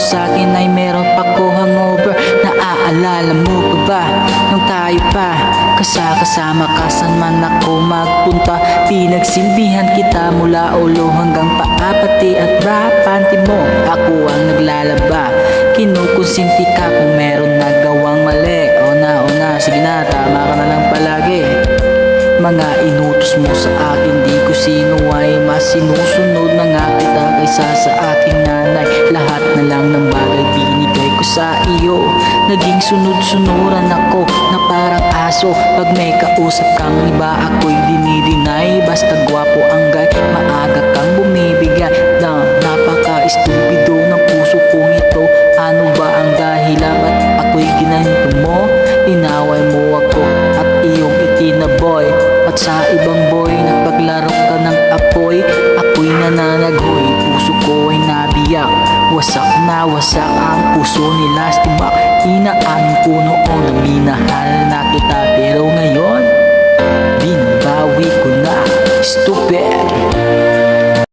sa'kin ay meron pa ko hangover. Naaalala mo pa ba nung tayo pa kasama ka saan man ako magpunta? Pinagsilbihan kita mula ulo hanggang paa, pati at bra panty mo ako ang naglalaba. Kinukonsinti ka kung meron nagawang mali. O na, sige na, tama ka na lang palagi. Mga inutos mo sa akin, di ko sino ay mas sinusunod na nga kita kaysa sa aking nanay. Lahat na lang ng bagay binigay ko sa iyo. Naging sunod-sunuran ako na parang aso. Pag may kausap kang iba, ako'y dinidinay. Basta gwapo ang guy, maaga kang bumibigay. Na napaka-estupido ng puso kong ito. Ano ba ang dahilan ba't ako'y ginanito mo? Inaway mo ako at iyong itinaboy. At sa ibang boy, nagpaglaro ka ng apoy. Ako'y nananaghoy, puso ko ay nabiyak. Wasak na wasak ang puso ni Last Timak. Inaamin ko noon na minahal na